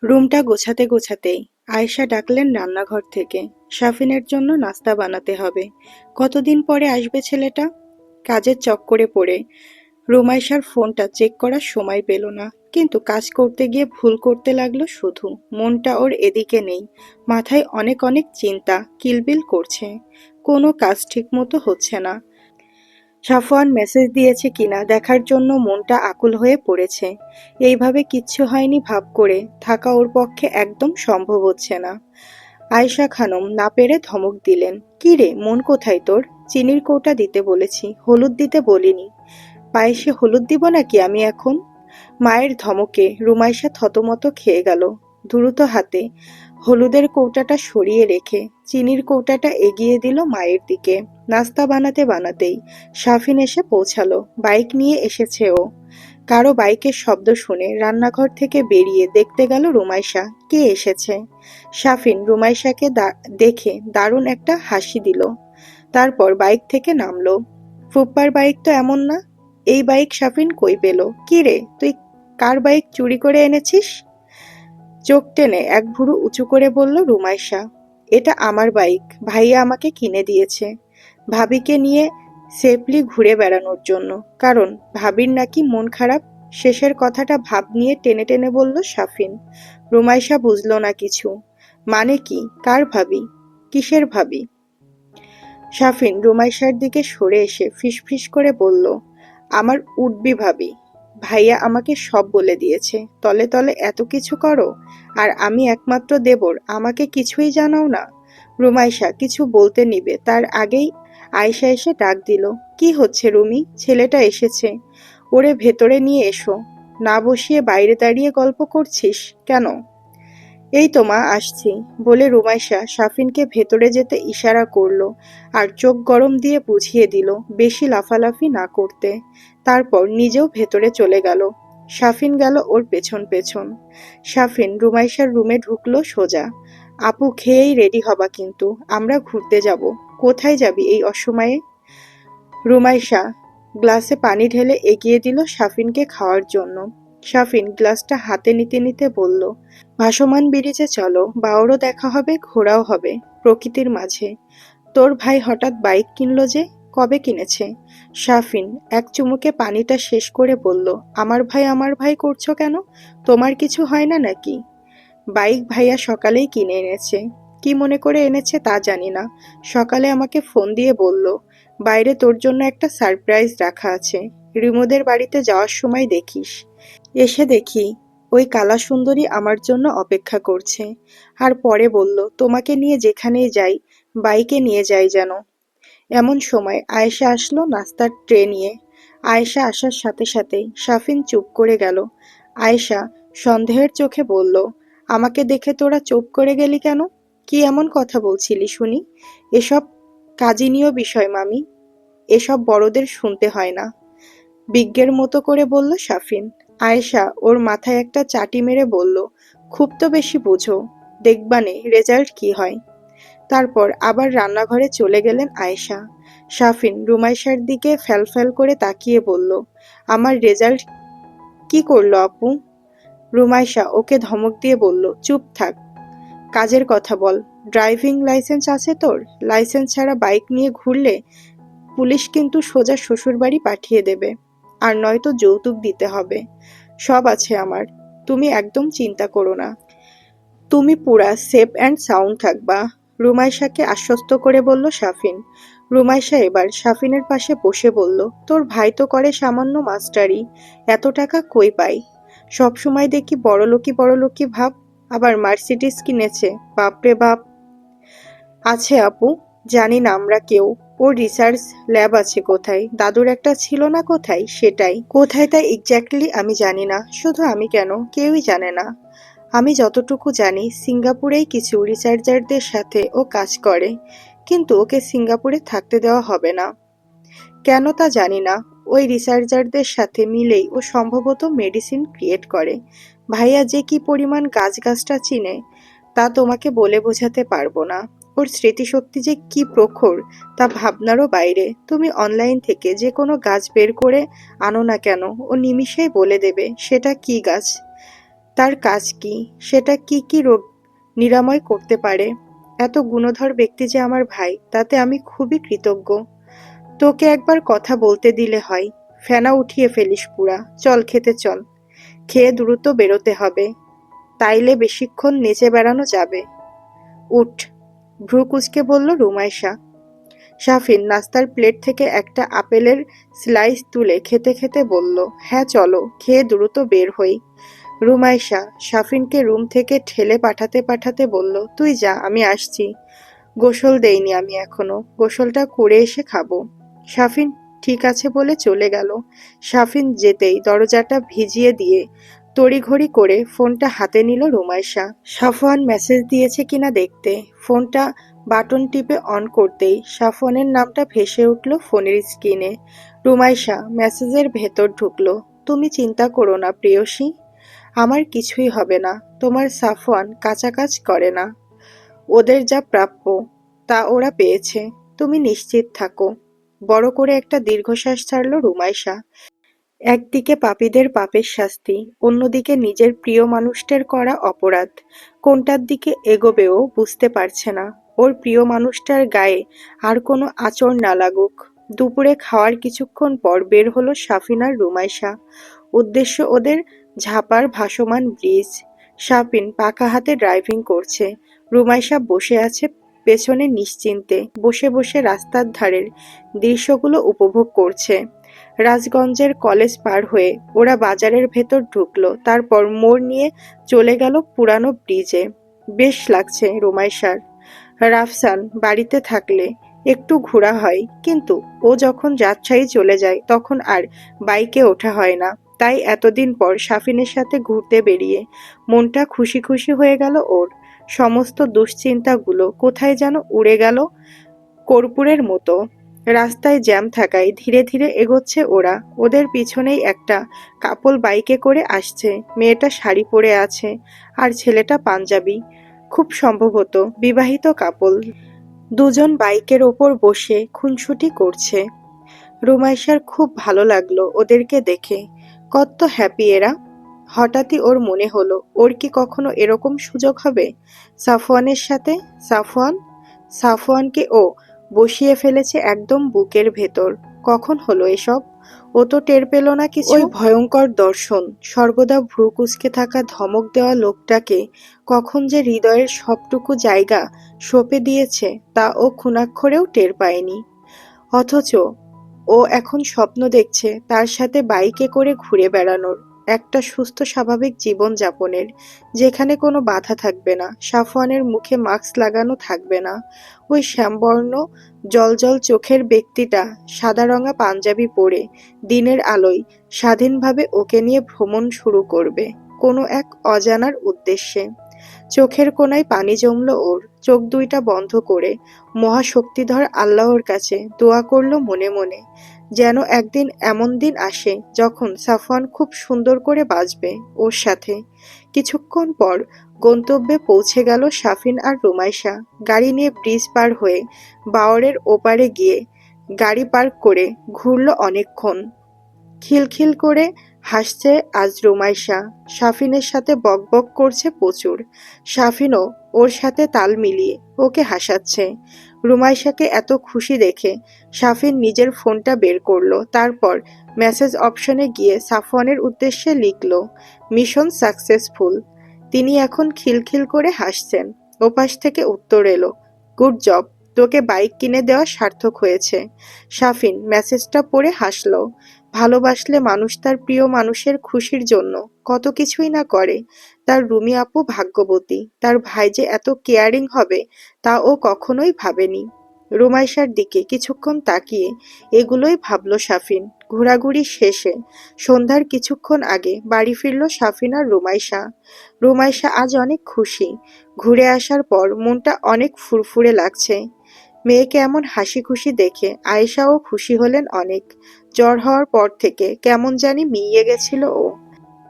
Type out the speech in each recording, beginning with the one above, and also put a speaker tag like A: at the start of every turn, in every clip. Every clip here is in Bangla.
A: রুমটা গোছাতে গোছাতেই আয়েশা ডাকলেন রান্নাঘর থেকে। শাফিনের জন্য নাস্তা বানাতে হবে। কতদিন পরে আসবে ছেলেটা? কাজের চক্করে পড়ে রুমাইশার ফোনটা চেক করার সময় পেল না, কিন্তু কাজ করতে গিয়ে ভুল করতে লাগলো শুধু। মনটা ওর এদিকে নেই, মাথায় অনেক অনেক চিন্তা কিলবিল করছে। কোনো কাজ ঠিক মতো হচ্ছে না। সাফওয়ান মেসেজ দিয়েছে কিনা দেখার জন্য মনটা আকুল হয়ে পড়েছে। এইভাবে কিচ্ছু হয়নি ভাব করে থাকা ওর পক্ষে একদম সম্ভব হচ্ছে না। আয়েশা খানম না পেরে ধমক দিলেন, কি রে, মন কোথায় তোর? চিনির কৌটা দিতে বলেছি, হলুদ দিতে বলিনি। পায়েসে হলুদ দিব নাকি আমি এখন? মায়ের ধমকে রুমাইশা থতমত খেয়ে গেল। দ্রুত হাতে হলুদের কৌটাটা সরিয়ে রেখে চিনির কৌটাটা এগিয়ে দিল মায়ের দিকে। নাস্তা বানাতে বানাতেই শাফিন এসে পৌঁছালো। বাইক নিয়ে এসেছে ও। কারো বাইকের শব্দ শুনে রান্নাঘর থেকে বেরিয়ে দেখতে গেল রুমাইশা কে এসেছে। শাফিন রুমাইশাকে দেখে দারুণ একটা হাসি দিল। তারপর বাইক থেকে নামলো। ফুপ্পার বাইক তো এমন না। এই বাইক শাফিন কই পেল? কি রে, তুই কার বাইক চুরি করে এনেছিস? চোখ টেনে এক ভুরু উঁচু করে বলল রুমাইশা, এটা আমার বাইক, ভাইয়া আমাকে কিনে দিয়েছে ভাবিকে নিয়ে সেফলি ঘুরে বেড়ানোর জন্য। কারণ ভাবির নাকি মন খারাপ। শেষের কথাটা ভাব নিয়ে টেনে টেনে বলল শাফিন। রুমাইশা বুঝল না কিছু। মানে কি? কার ভাবি? কিসের ভাবি? শাফিন রুমাইশার দিকে সরে এসে ফিসফিস করে বলল, আমার উঠবি ভাবি। ভাইয়া আমাকে সব বলে দিয়েছে। তলে তলে এত কিছু করো, আর আমি একমাত্র দেবর, আমাকে কিছুই জানাও না? রুমাইশা কিছু বলতে নিবে তার আগেই আয়েশা এসে ডাক দিল, কি হচ্ছে রুমি? ছেলেটা এসেছে, ওরে ভেতরে নিয়ে এসো। না বসিয়ে বাইরে দাঁড়িয়ে গল্প করছিস কেন? এই তো মা, আসছি, বলে রুমাইশা শাফিনকে ভেতরে যেতে ইশারা করলো আর চোখ গরম দিয়ে বুঝিয়ে দিল বেশি লাফালাফি না করতে। তারপর নিজেও ভেতরে চলে গেল। শাফিন গেল ওর পেছন পেছন। শাফিন রুমাইশার রুমে ঢুকলো সোজা। আপু, খেয়েই রেডি হবা কিন্তু, আমরা ঘুরতে যাব। কোথায় যাবি এই অসময়ে? রুমাইশা গ্লাসে পানি ঢেলে এগিয়ে দিল শাফিনকে খাওয়ার জন্য। শাফিন গ্লাসটা হাতে নিতে নিতে বলল, ভাসমান ব্রিজে চলো, বাওরও দেখা হবে, ঘোরাও হবে প্রকৃতির মাঝে। তোর ভাই হঠাৎ বাইক কিনলো যে? কবে কিনেছে? শাফিন এক চুমুকে পানিটা শেষ করে বলল, আমার ভাই করছো কেন? তোমার কিছু হয় না নাকি? বাইক ভাইয়া সকালেই কিনে এনেছে। কি মনে করে এনেছে তা জানি না। সকালে আমাকে ফোন দিয়ে বলল, বাইরে তোর জন্য একটা সারপ্রাইজ রাখা আছে, রিমোদের বাড়িতে যাওয়ার সময় দেখিস। এসে দেখি ওই কালা সুন্দরী আমার জন্য অপেক্ষা করছে। আর পরে বলল, তোমাকে নিয়ে যেখানেই যাই বাইকে নিয়ে যাই যেন। এমন সময় আয়েশা আসলো নাস্তার ট্রে নিয়ে। আয়েশা আসার সাথে সাথেই শাফিন চুপ করে গেল। আয়েশা সন্দেহের চোখে বলল, আমাকে দেখে তোরা চুপ করে গেলি কেন? কি এমন কথা বলছিলি শুনি? এসব কাজিনীয় বিষয় মামি, এসব বড়দের শুনতে হয় না, বিজ্ঞের মতো করে বলল শাফিন। আয়েশা ওর মাথায় একটা চাটি মেরে বলল, খুব তো বেশি বুঝো, দেখবানে রেজাল্ট কি হয়। তারপর আবার রান্নাঘরে চলে গেলেন আয়েশা। শাফিন রুমাইশার দিকে ফ্যালফ্যাল করে তাকিয়ে বলল, আমার রেজাল্ট কি করলো আপু? রুমাইশা ওকে ধমক দিয়ে বলল, চুপ থাক, কাজের কথা বল। ড্রাইভিং লাইসেন্স আছে তোর? লাইসেন্স ছাড়া বাইক নিয়ে ঘুরলে পুলিশ কিন্তু সোজা শ্বশুরবাড়ি পাঠিয়ে দেবে, আর নয়তো যৌতুক দিতে হবে। সব আছে আমার, তুমি একদম চিন্তা করো না। তুমি পুরা সেফ অ্যান্ড সাউন্ড থাকবা, রুমাইশাকে আশ্বস্ত করে বলল শাফিন। রুমাইশা এবার শাফিনের পাশে বসে বলল, তোর ভাই তো করে সামান্য মাস্টারি, এত টাকা কই পাই? সবসময় দেখি বড়লোকি ভাব, আবার মার্সিডিস কিনেছে, বাপরে বাপ। আছে আপু, জানি না আমরা কেউ। ওর রিসার্চ ল্যাব আছে কোথায়, দাদুর একটা ছিল না কোথায়, সেটাই কোথায় তাই এক্স্যাক্টলি আমি জানি না। শুধু আমি কেন, কেউই জানে না। আমি যতটুকু জানি সিঙ্গাপুরেই কিছু রিসার্চারদের সাথে ও কাজ করে, কিন্তু ওকে সিঙ্গাপুরে থাকতে দেওয়া হবে না। কেন তা জানি না। ওই রিসার্চারদের সাথে মিলেই ও সম্ভবত মেডিসিন ক্রিয়েট করে। ভাইয়া যে কি পরিমাণ গাছটা চিনে তা তোমাকে বলে বোঝাতে পারবো না। ওর স্মৃতিশক্তি যে কি প্রখর তা ভাবনারও বাইরে। তুমি অনলাইন থেকে যে কোনো গাছ বের করে আনো না কেন, ও নিমিষেই বলে দেবে সেটা কি গাছ। তার কাজ কি, সেটা কি কি রোগ নিরাময় করতে পারে। এত গুণধর ব্যক্তি যে আমার ভাই, তাতে আমি খুবই কৃতজ্ঞ। তোকে একবার কথা বলতে দিলে হয়। ফেনা উঠিয়ে ফেলিস পুরা। চল খেতে চল। খেয়ে দ্রুত বেরোতে হবে, তাইলে বেশিক্ষণ নেচে বেড়ানো যাবে। উঠ, ভ্রু কুঁচকে বলল রুমাইশা। শাফিন নাস্তার প্লেট থেকে একটা আপেলের স্লাইস তুলে খেতে খেতে বলল, হ্যাঁ চলো, খেয়ে দ্রুত বের হই। রুমাইশা শাফিনকে রুম থেকে ঠেলে পাঠাতে পাঠাতে বলল, তুই যা, আমি আসছি। গোসল দেইনি আমি এখনো, গোসলটা করে এসে খাবো। শাফিন ঠিক আছে বলে চলে গেল। শাফিন যেতেই দরজাটা ভিজিয়ে দিয়ে তড়িঘড়ি করে ফোনটা হাতে নিল রুমাইশা। সাফওয়ান মেসেজ দিয়েছে কিনা দেখতে। ফোনটা বাটন টিপে অন করতেই সাফওয়ানের নামটা ভেসে উঠল ফোনের স্ক্রিনে। রুমাইশা মেসেজের ভেতর ঢুকলো। তুমি চিন্তা করো না প্রেয়সী, আমার কিছুই হবে না। তোমার সাফওয়ান কাঁচা কাজ করে না। ওদের যা প্রাপ্য তা ওরা পেয়েছে, তুমি নিশ্চিত থাকো। বড় করে একটা দীর্ঘশ্বাস ছাড়ল রুমাইশা। একদিকে পাপীদের পাপের শাস্তি, অন্যদিকে নিজের প্রিয় মানুষটার করা অপরাধ। কোনটার দিকে এগোবেও বুঝতে পারছে না। ওর প্রিয় মানুষটার গায়ে আর কোনো আঁচড় না লাগুক। দুপুরে খাওয়ার কিছুক্ষণ পর বের হলো শাফিন আর রুমাইশা। উদ্দেশ্য ওদের ঝাপার ভাসমান ব্রিজ। শাফিন পাকা হাতে ড্রাইভিং করছে। রুমাইশা বসে আছে পেছনে নিশ্চিন্তে, বসে বসে রাস্তার ধারের দৃশ্যগুলো উপভোগ করছে। রাজগঞ্জের কলেজ পার হয়ে ওরা বাজারের ভেতর ঢুকলো, তারপর মোড় নিয়ে চলে গেল পুরানো ব্রিজে। বেশ লাগছে রুমাইশার। রাফসান বাড়িতে থাকলে একটু ঘোরা হয়, কিন্তু ও যখন রাজশাহী চলে যায় তখন আর বাইকে ওঠা হয় না। তাই এতদিন পর শাফিনের সাথে ঘুরতে বেরিয়ে মনটা খুশি খুশি হয়ে গেল ওর। সমস্ত দুশ্চিন্তাগুলো কোথায় যেন উড়ে গেল কর্পূরের মতো। রাস্তায় জ্যাম থাকায় ধীরে ধীরে এগোচ্ছে ওরা। ওদের পিছনেই একটা কাপল বাইকে করে আসছে। মেয়েটা শাড়ি পরে আছে আর ছেলেটা পাঞ্জাবি, খুব সম্ভবত বিবাহিত কাপল। দুজন বাইকের ওপর বসে খুনসুটি করছে। রুমাইশার খুব ভালো লাগলো ওদেরকে দেখে। কত হ্যাপি এরা। হঠাৎই ওর মনে হলো, ওর কি কখনো এরকম সুযোগ হবে সাফওয়ানের সাথে। সাফওয়ান সাফওয়ানকে ও বসিয়ে ফেলেছে একদম বুকের ভেতর। কখন হলো এসব? ও তো টের পেল না কিছু। ওই ভয়ঙ্কর দর্শন, সর্বদা ভ্রু কুঁচকে থাকা ধমক দেওয়া লোকটাকে কখন যে হৃদয়ের সবটুকু জায়গা সঁপে দিয়েছে তা ও খুনাক্ষরেও টের পায়নি। অথচ ও এখন স্বপ্ন দেখছে তার সাথে বাইকে করে ঘুরে বেড়ানোর, একটা সুস্থ স্বাভাবিক জীবন যাপনের, যেখানে কোনো বাধা থাকবে না। সাফওয়ানের মুখে মাস্ক লাগানো থাকবে না। ওই শ্যামবর্ণ জলজল চোখের ব্যক্তিটা সাদা রঙা পাঞ্জাবি পরে দিনের আলোয় স্বাধীনভাবে ওকে নিয়ে ভ্রমণ শুরু করবে কোনো এক অজানার উদ্দেশ্যে। চোখের কোণায় পানি জমল ওর। চোখ দুইটা বন্ধ করে মহাশক্তিধর আল্লাহর কাছে দোয়া করল মনে মনে, যেন একদিন এমন দিন আসে যখন সাফওয়ান খুব সুন্দর করে বাঁচবে ওর সাথে। কিছুক্ষণ পর গন্তব্যে পৌঁছে গেল শাফিন আর রুমাইশা। গাড়ি নিয়ে ব্রিজ পার হয়ে বাওরের ওপারে গিয়ে গাড়ি পার্ক করে ঘুরল অনেকক্ষণ। খিলখিল করে হাসছে আজ রুমাইশা। শাফিনের সাথে বকবক করছে প্রচুর। শাফিনও ওর সাথে তাল মিলিয়ে ওকে হাসাচ্ছে। রুমাইশাকে এত খুশি দেখে শাফিন নিজের ফোনটা বের করলো। তারপর মেসেজ অপশনে গিয়ে সাফওয়ানের উদ্দেশ্যে লিখলো, মিশন সাকসেসফুল। তিনি এখন খিলখিল করে হাসছেন। ওপাশ থেকে উত্তর এলো, গুড জব, তোকে বাইক কিনে দেওয়া সার্থক হয়েছে। শাফিন মেসেজটা পড়ে হাসলো। ভালোবাসলে মানুষ তার প্রিয় মানুষের খুশির জন্য কত কিছুই না করে। তার রুমি আপু ভাগ্যবতী, তার ভাই যে এত কেয়ারিং হবে তা ও কখনোই ভাবেনি। রুমাইশার দিকে কিছুক্ষণ তাকিয়ে এগুলোই ভাবলো শাফিন। ঘোরাঘুরি শেষে সন্ধ্যার কিছুক্ষণ আগে বাড়ি ফিরল শাফিন আর রুমাইশা। রুমাইশা আজ অনেক খুশি। ঘুরে আসার পর মনটা অনেক ফুরফুরে লাগছে। মেয়েকে এমন হাসি খুশি দেখে আয়েশাও খুশি হলেন অনেক। জ্বর হওয়ার পর থেকে কেমন জানি মিইয়ে গেছিল ও।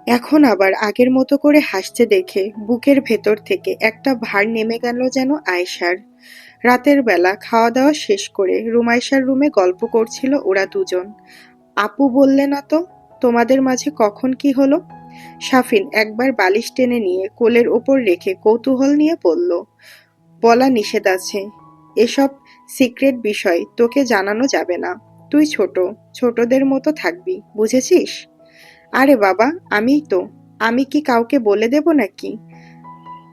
A: এখন আবার আগের মতো করে হাসতে দেখে বুকের ভেতর থেকে একটা ভার নেমে গেল যেন আয়েশার। রাতের বেলা খাওয়া দাওয়া শেষ করে রুমাইশার রুমে গল্প করছিল ওরা দুজন। আপু বললে না তো তোমাদের মাঝে কখন কি হলো? শাফিন একবার বালিশ টেনে নিয়ে কোলের ওপর রেখে কৌতূহল নিয়ে বলল, বলা নিষেধ আছে। এসব সিক্রেট বিষয় তোকে জানানো যাবে না। তুই ছোট, ছোটদের মতো থাকবি, বুঝেছিস? আরে বাবা, আমিই তো। আমি কি কাউকে বলে দেব নাকি?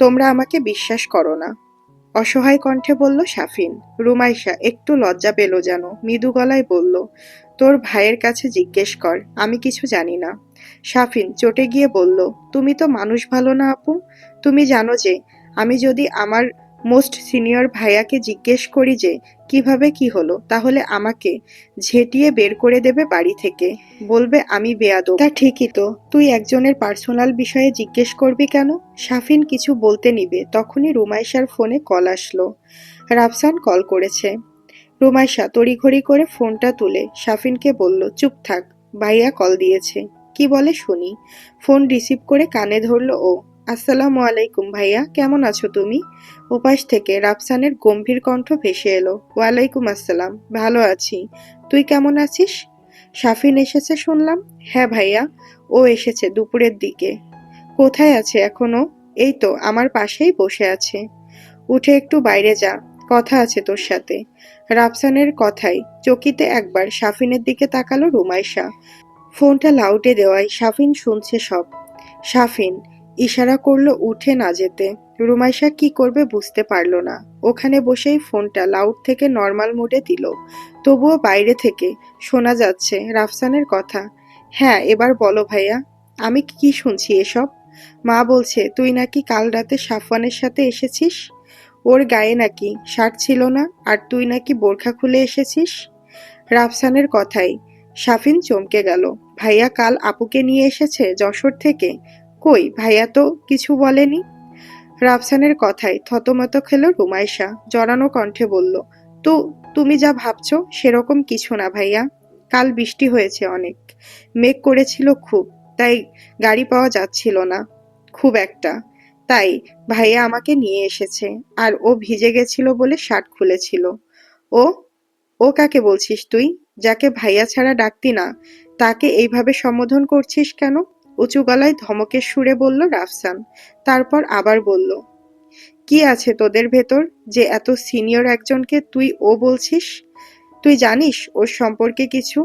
A: তোমরা আমাকে বিশ্বাস করো না, অসহায় কণ্ঠে বলল শাফিন। রুমাইশা একটু লজ্জা পেল যেন, মৃদু গলায় বলল, তোর ভাইয়ের কাছে জিজ্ঞেস কর, আমি কিছু জানি না। শাফিন চটে গিয়ে বলল, তুমি তো মানুষ ভালো না আপু। তুমি জানো যে আমি যদি আমার মোস্ট সিনিয়র ভাইয়াকে জিজ্ঞেস করি যে কিভাবে কি হলো, তাহলে আমাকে ঝেঁটিয়ে বের করে দেবে বাড়ি থেকে, বলবে আমি বেয়াদব। তা ঠিকই তো, তুই একজনের পার্সোনাল বিষয়ে জিজ্ঞেস করবি কেন? শাফিন কিছু বলতে নিবে তখনই রুমাইশার ফোনে কল আসলো। রাফসান কল করেছে। রুমাইশা তড়িঘড়ি করে ফোনটা তুলে শাফিনকে বলল, চুপ থাক, ভাইয়া কল দিয়েছে, কি বলে শুনি। ফোন রিসিভ করে কানে ধরল ও। আসসালামু আলাইকুম ভাইয়া, কেমন আছো তুমি? ওপাশ থেকে রাফসানের গম্ভীর কণ্ঠ ভেসে এলো, ওয়ালাইকুম আসসালাম, ভালো আছি, তুই কেমন আছিস? শাফিন এসেছে শুনলাম। হ্যাঁ ভাইয়া, ও এসেছে দুপুরের দিকে। কোথায় আছে এখনো? এই তো আমার পাশেই বসে আছে। উঠে একটু বাইরে যা, কথা আছে তোর সাথে। রাফসানের কথায় চকিতে একবার শাফিনের দিকে তাকালো রুমাইশা। ফোনটা লাউডে দেওয়ায় শাফিন শুনছে সব। শাফিন ইশারা করলো উঠে না যেতে। রুমাইশা কি করবে বুঝতে পারল না। ওখানে বসেই ফোনটা লাউড থেকে নর্মাল মোডে দিল। তবুও বাইরে থেকে শোনা যাচ্ছে রাফসানের কথা। হ্যাঁ, এবার বলো ভাইয়া, আমি কি শুনছি এসব? মা বলছে তুই নাকি কাল রাতে সাফওয়ানের সাথে এসেছিস। ওর গায়ে নাকি শার্ট ছিল না, আর তুই নাকি বোরখা খুলে এসেছিস। রাফসানের কথায় শাফিন চমকে গেল। ভাইয়া কাল আপুকে নিয়ে এসেছে যশোর থেকে? কই, ভাইয়া তো কিছু বলেনি। রাফসানের কথায় থতমত খেল রুমাইশা, জড়ানো কণ্ঠে বলল, তো তুমি যা ভাবছো সেরকম কিছু না ভাইয়া। কাল বৃষ্টি হয়েছে অনেক, মেঘ করেছিল খুব, তাই গাড়ি পাওয়া যাচ্ছিল না খুব একটা। তাই ভাইয়া আমাকে নিয়ে এসেছে, আর ও ভিজে গেছিল বলে শার্ট খুলেছিল। ও ও কাকে বলছিস তুই? যাকে ভাইয়া ছাড়া ডাকতি না, তাকে এইভাবে সম্বোধন করছিস কেন? উঁচু গলায় ধমকের সুরে বলল রাফসান। তারপর আবার বলল, কি আছে তোদের ভেতর যে এত সিনিয়র একজনকে তুই ও বলছিস? তুই জানিস ওর সম্পর্কে কিছু?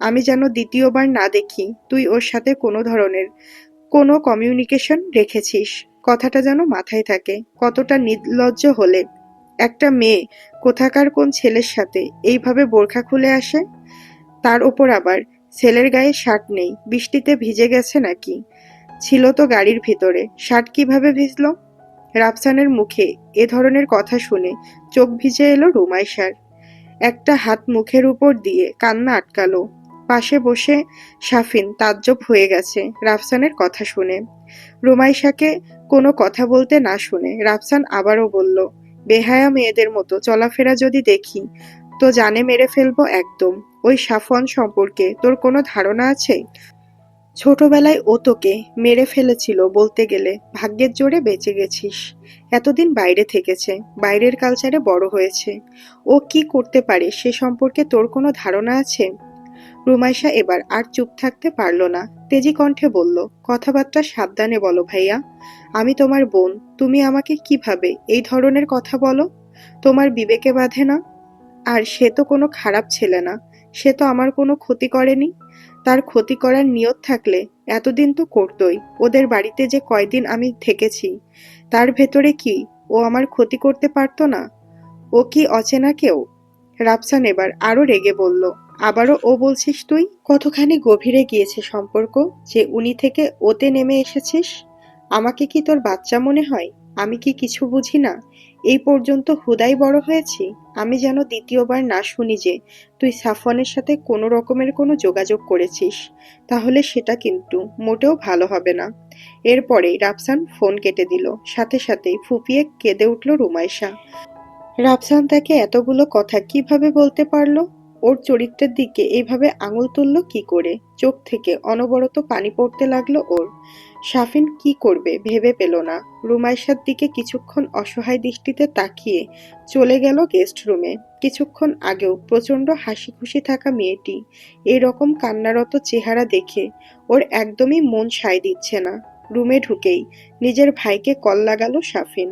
A: আমি যেন দ্বিতীয়বার না দেখি তুই ওর সাথে কোনো ধরনের কোনো কমিউনিকেশন রেখেছিস। কথাটা যেন মাথায় থাকে। কতটা নির্লজ্জ হলে একটা মেয়ে কোথাকার কোন ছেলের সাথে এইভাবে বোরখা খুলে আসে। তার ওপর আবার ছেলের গায়ে শার্ট নেই, বৃষ্টিতে ভিজে গেছে নাকি? ছিল তো গাড়ির ভিতরে, শার্ট কিভাবে ভিজলো? রাফসানের মুখে এ ধরনের কথা শুনে চোখ ভিজে এলো রুমাইশার। একটা হাত মুখের উপর দিয়ে কান্না আটকালো। পাশে বসে শাফিন তাজ্জব হয়ে গেছে রাফসানের কথা শুনে। রুমাইশাকে কোনো কথা বলতে না শুনে রাফসান আবারও বলল, বেহায়া মেয়েদের মতো চলাফেরা যদি দেখি তো জানে মেরে ফেলবো একদম। ওই সাফওয়ান সম্পর্কে তোর কোনো ধারণা আছে? ছোটবেলায় ও তোকে মেরে ফেলেছিল বলতে গেলে, ভাগ্যের জোরে বেঁচে গেছিস। এতদিন বাইরে থেকেছে, বাইরের কালচারে বড় হয়েছে। ও কি করতে পারে সে সম্পর্কে তোর কোনো ধারণা আছে? রুমাইশা এবার আর চুপ থাকতে পারল না, তেজি কণ্ঠে বলল, কথাবার্তা সাবধানে বলো ভাইয়া। আমি তোমার বোন, তুমি আমাকে কিভাবে এই ধরনের কথা বলো? তোমার বিবেকে বাধে না? আর সে তো কোনো খারাপ ছেলে না, সে তো আমার কোনো ক্ষতি করেনি। তার ক্ষতি করার নিয়ত থাকলে এতদিন তো করতোই। ওদের বাড়িতে যে কয়দিন আমি থেকেছি, তার ভেতরে কি ও আমার ক্ষতি করতে পারতো না? ও কি অচেনা কেউ? রাফসান এবার আরো রেগে বলল, আবারও ও বলছিস তুই? কতখানি গভীরে গিয়েছে সম্পর্ক যে উনি থেকে ওতে নেমে এসেছিস? আমাকে কি তোর বাচ্চা মনে হয়? আমি কি কিছু বুঝি না? এই পর্যন্ত হুদাই বড় হয়েছি। আমি যেন দ্বিতীয়বার না শুনি যে তুই সাফওয়ানের সাথে কোনো রকমের কোনো যোগাযোগ করেছিস, তাহলে সেটা কিন্তু মোটেও ভালো হবে না। এরপরেই রাফসান ফোন কেটে দিল, সাথে সাথেই ফুপিয়ে কেঁদে উঠল রুমাইশা। রাফসান তাকে এতগুলো কথা কিভাবে বলতে পারলো? ওর চরিত্রের দিকে এইভাবে আঙুল তুলল কি করে? চোখ থেকে অনবরত পানি পড়তে লাগলো ওর। সাফিন কি করবে ভেবে পেল না। রুমাইশার দিকে কিছুক্ষণ অসহায় দৃষ্টিতে তাকিয়ে চলে গেল গেস্ট রুমে। কিছুক্ষণ আগেও প্রচন্ড হাসি খুশি থাকা মেয়েটি এরকম কান্নারত চেহারা দেখে ওর একদমই মন সায় দিচ্ছে না। রুমে ঢুকেই নিজের ভাইকে কল লাগালো সাফিন।